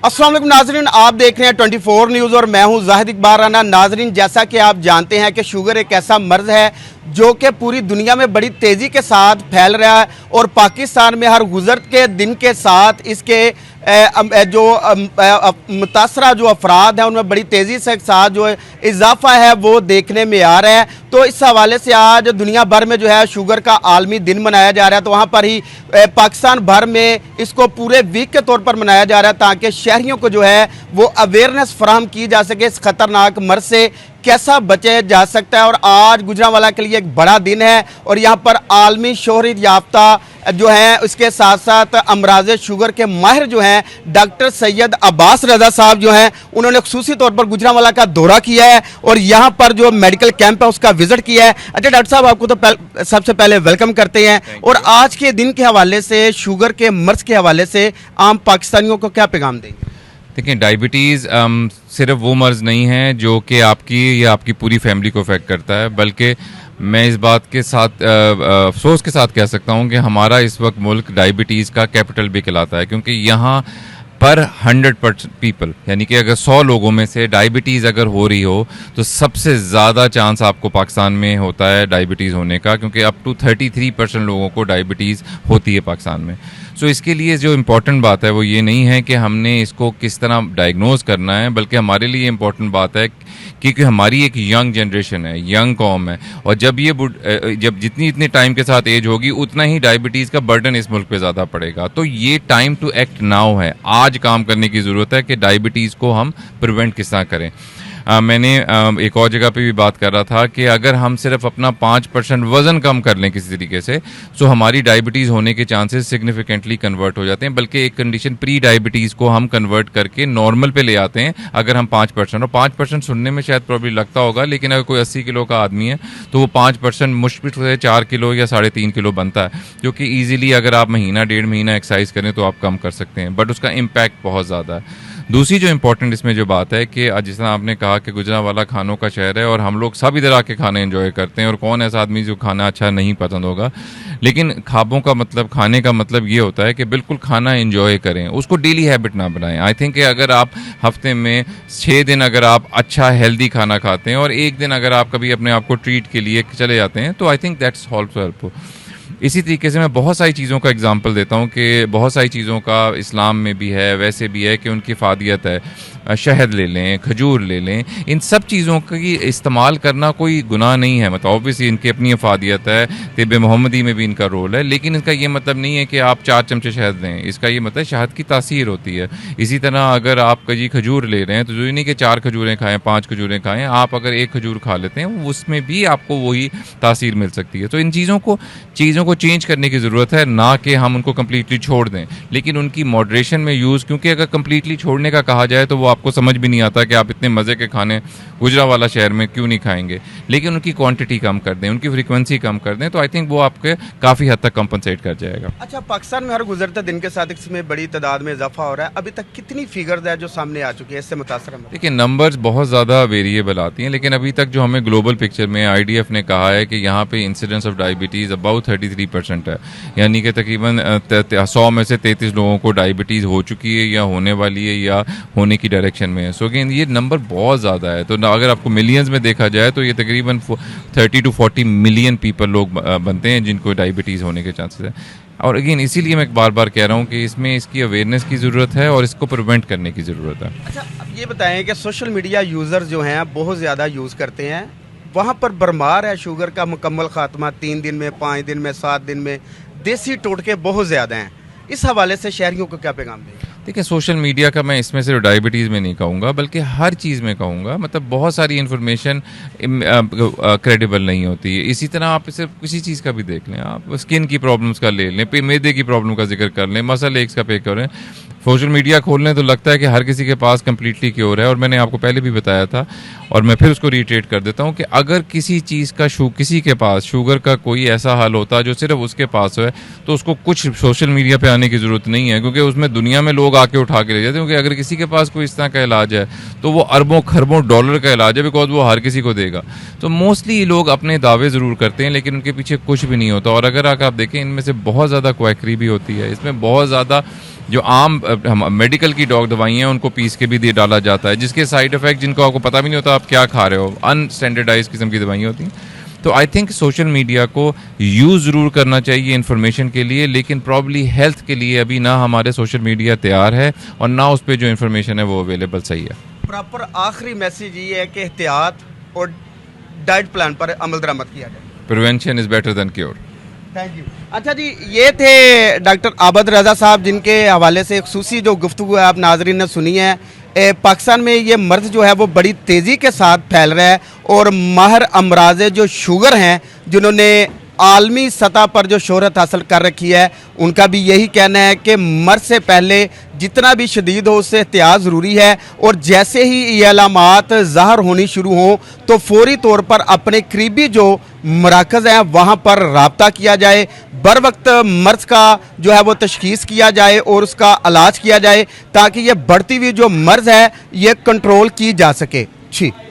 अस्सलाम वालेकुम नाजरीन, आप देख रहे हैं 24 न्यूज़ और मैं हूं जाहिद इकबाल राना। नाजरीन, जैसा कि आप जानते हैं कि शुगर एक ऐसा मर्ज़ है जो कि पूरी दुनिया में बड़ी तेज़ी के साथ फैल रहा है और पाकिस्तान में हर गुज़र के दिन के साथ इसके जो मुतासरा जो अफराद हैं उनमें बड़ी तेज़ी से साथ जो इजाफा है वो देखने में आ रहा है। तो इस हवाले से आज दुनिया भर में जो है शुगर का आलमी दिन मनाया जा रहा है। तो वहाँ पर ही पाकिस्तान भर में इसको पूरे वीक के तौर पर मनाया जा रहा है ताकि शहरियों को जो है वो अवेयरनेस फराहम की जा सके इस खतरनाक मर्ज से कैसा बचे जा सकता है। और आज गुजरांवाला के लिए एक बड़ा दिन है और यहाँ पर आलमी शोहरत याफ्ता जो है उसके साथ साथ अमराज शुगर के माहिर जो हैं डॉक्टर सैयद अब्बास रजा साहब जो हैं उन्होंने खुसूसी तौर पर गुजरांवाला का दौरा किया है और यहाँ पर जो मेडिकल कैंप है उसका विजिट किया है। अच्छा डॉक्टर साहब, आपको तो सबसे पहले वेलकम करते हैं और आज के दिन के हवाले से शुगर के मर्ज के हवाले से आम पाकिस्तानियों को क्या पैगाम देंगे? देखिए, डायबिटीज़ सिर्फ वो मर्ज़ नहीं है जो कि आपकी या आपकी पूरी फैमिली को अफेक्ट करता है, बल्कि मैं इस बात के साथ अफसोस के साथ कह सकता हूँ कि हमारा इस वक्त मुल्क डायबिटीज़ का कैपिटल भी कहलाता है, क्योंकि यहाँ पर 100% पीपल, यानी कि अगर 100 लोगों में से डायबिटीज़ अगर हो रही हो तो सबसे ज़्यादा चांस आपको पाकिस्तान में होता है डायबिटीज़ होने का, क्योंकि अप टू 33% लोगों को डायबिटीज़ होती है पाकिस्तान में। सो इसके लिए जो इम्पॉर्टेंट बात है वो ये नहीं है कि हमने इसको किस तरह डायग्नोज करना है, बल्कि हमारे लिए इम्पॉर्टेंट बात है क्योंकि हमारी एक यंग जनरेशन है, यंग कौम है, और जब जितनी इतने टाइम के साथ एज होगी उतना ही डायबिटीज़ का बर्डन इस मुल्क पे ज़्यादा पड़ेगा। तो ये टाइम टू एक्ट नाउ है, आज काम करने की ज़रूरत है कि डायबिटीज़ को हम प्रिवेंट किस तरह करें। मैंने एक और जगह पे भी बात कर रहा था कि अगर हम सिर्फ अपना 5% वज़न कम कर लें किसी तरीके से, तो हमारी डायबिटीज़ होने के चांसेस सिग्निफिकेंटली कन्वर्ट हो जाते हैं, बल्कि एक कंडीशन प्री डायबिटीज़ को हम कन्वर्ट करके नॉर्मल पे ले आते हैं अगर हम 5%। और 5% सुनने में शायद प्रॉब्ली लगता होगा, लेकिन अगर कोई 80 किलो का आदमी है तो वो 5% मुश्किल से 4 किलो या 3.5 किलो बनता है, जो कि ईजिली अगर आप महीना 1.5 महीना एक्सरसाइज करें तो आप कम कर सकते हैं, बट उसका इम्पैक्ट बहुत ज़्यादा है। दूसरी जो इम्पोर्टेंट इसमें जो बात है कि जिस तरह आपने कहा कि गुजरांवाला खानों का शहर है और हम लोग सब इधर आके खाने एंजॉय करते हैं, और कौन ऐसा आदमी जो खाना अच्छा नहीं पसंद होगा, लेकिन खाबों का मतलब, खाने का मतलब ये होता है कि बिल्कुल खाना एंजॉय करें, उसको डेली हैबिट ना बनाएं। आई थिंक कि अगर आप हफ्ते में 6 दिन अगर आप अच्छा हेल्दी खाना खाते हैं और एक दिन अगर आप कभी अपने आप को ट्रीट के लिए चले जाते हैं तो I think that's also helpful. इसी तरीके से मैं बहुत सारी चीज़ों का एग्जांपल देता हूँ कि बहुत सारी चीज़ों का इस्लाम में भी है, वैसे भी है कि उनकी फ़ादियत है। शहद ले लें, खजूर ले लें, इन सब चीज़ों की इस्तेमाल करना कोई गुनाह नहीं है। मतलब ऑब्वियसली इनकी अपनी अफादियत है, तिब मोहम्मदी में भी इनका रोल है, लेकिन इसका ये मतलब नहीं है कि आप 4 चमचे शहद लें। इसका ये मतलब शहद की तासीर होती है। इसी तरह अगर आप कभी खजूर ले रहे हैं तो ज़रूरी नहीं कि 4 खजूरें खाएँ, 5 खजूरें खाएँ, आप अगर 1 खजूर खा लेते हैं उसमें भी आपको वही तासीर मिल सकती है। तो इन चीज़ों को चेंज करने की ज़रूरत है, ना कि हम उनको कम्प्लीटली छोड़ दें, लेकिन उनकी मॉडरेशन में यूज़, क्योंकि अगर कम्प्लीटली छोड़ने का कहा जाए तो वो आपको समझ भी नहीं आता कि आप इतने मज़े के खाने गुजरांवाला शहर में क्यों नहीं खाएंगे, लेकिन उनकी क्वांटिटी कम कर दें, उनकी फ्रीक्वेंसी कम कर दें, तो आई थिंक वो आपके काफ़ी हद तक कंपनसेट कर जाएगा। अच्छा, पाकिस्तान में हर गुजरते दिन के साथ इसमें बड़ी तादाद में इजाफा हो रहा है, अभी तक कितनी फिगर्स है जो सामने आ चुकी है इससे मुतासर? देखिए, नंबर्स बहुत ज़्यादा वेरिएबल आती हैं, लेकिन अभी तक जो हमें ग्लोबल पिक्चर में IDF ने कहा है कि यहाँ पे इंसिडेंस ऑफ डायबिटीज़ अबाउट 33% है, यानी कि तकरीबन 100 में से 33 लोगों को डायबिटीज़ हो चुकी है या होने वाली है या होने की डायरेक्शन में है। सो अगेन ये नंबर बहुत ज़्यादा है, तो अगर आपको मिलियंस में देखा जाए तो ये तकरीबन 30 to 40 मिलियन पीपल लोग बनते हैं जिनको डायबिटीज़ होने के चांसेस है। और अगेन इसीलिए मैं बार बार कह रहा हूँ कि इसमें इसकी अवेयरनेस की ज़रूरत है और इसको प्रिवेंट करने की ज़रूरत है। अच्छा, अब ये बताएं कि सोशल मीडिया यूज़र जो हैं बहुत ज़्यादा यूज़ करते हैं, वहाँ पर भरमार है शुगर का मुकम्मल खात्मा 3 दिन में, 5 दिन में, 7 दिन में, देसी टोटके बहुत ज़्यादा हैं। इस हवाले से शहरियों को क्या पैगाम दें? देखिए, सोशल मीडिया का मैं इसमें सिर्फ डायबिटीज़ में नहीं कहूँगा, बल्कि हर चीज़ में कहूँगा। मतलब बहुत सारी इन्फॉर्मेशन क्रेडिबल नहीं होती है। इसी तरह आप सिर्फ किसी चीज़ का भी देख लें, आप स्किन की प्रॉब्लम्स का ले लें, मैदे की प्रॉब्लम का जिक्र कर लें, मसल एक्स का पे करें, सोशल मीडिया खोलने तो लगता है कि हर किसी के पास कम्प्लीटली क्योर है। और मैंने आपको पहले भी बताया था और मैं फिर उसको रिट्रेट कर देता हूँ कि अगर किसी चीज़ का किसी के पास शुगर का कोई ऐसा हाल होता है जो सिर्फ उसके पास है, तो उसको कुछ सोशल मीडिया पे आने की ज़रूरत नहीं है, क्योंकि उसमें दुनिया में लोग आके उठा के ले जाते हैं। क्योंकि अगर किसी के पास कोई इस तरह का इलाज है तो वो अरबों खरबों डॉलर का इलाज है, बिकॉज वो हर किसी को देगा। तो मोस्टली लोग अपने दावे ज़रूर करते हैं, लेकिन उनके पीछे कुछ भी नहीं होता। और अगर आप देखें, इनमें से बहुत ज़्यादा क्वैकरी भी होती है, इसमें बहुत ज़्यादा जो आम मेडिकल की डॉग दवाइयाँ हैं उनको पीस के भी दे डाला जाता है, जिसके साइड इफेक्ट जिनको आपको पता भी नहीं होता आप क्या खा रहे हो, अनस्टैंडर्डाइज किस्म की दवाइयाँ होती हैं। तो आई थिंक सोशल मीडिया को यूज़ ज़रूर करना चाहिए इन्फॉर्मेशन के लिए, लेकिन प्रॉब्ली हेल्थ के लिए अभी ना हमारे सोशल मीडिया तैयार है और ना उस पर जो इन्फॉर्मेशन है वो अवेलेबल सही है। प्रॉपर आखिरी मैसेज ये है कि एहतियात और डाइट प्लान पर अमल दरामद किया जाए। Prevention is better than cure. Thank you. अच्छा जी, ये थे डॉक्टर आबद रज़ा साहब, जिनके हवाले से खुसूसी जो गुफ्तगू है आप नाजरीन ने सुनी है। पाकिस्तान में ये मर्ज़ जो है वो बड़ी तेज़ी के साथ फैल रहा है और माहिर अमराज जो शुगर हैं, जिन्होंने आलमी सतह पर जो शोहरत हासिल कर रखी है, उनका भी यही कहना है कि मर्ज़ से पहले जितना भी शदीद हो उससे एहतियात ज़रूरी है और जैसे ही ये अलामात ज़ाहिर होनी शुरू हों तो फौरी तौर पर अपने करीबी जो मराकज़ हैं वहाँ पर रब्ता किया जाए, बर वक्त मर्ज़ का जो है वो तशखीस किया जाए और उसका इलाज किया जाए ताकि ये बढ़ती हुई जो मर्ज़ है ये कंट्रोल की जा सके। जी।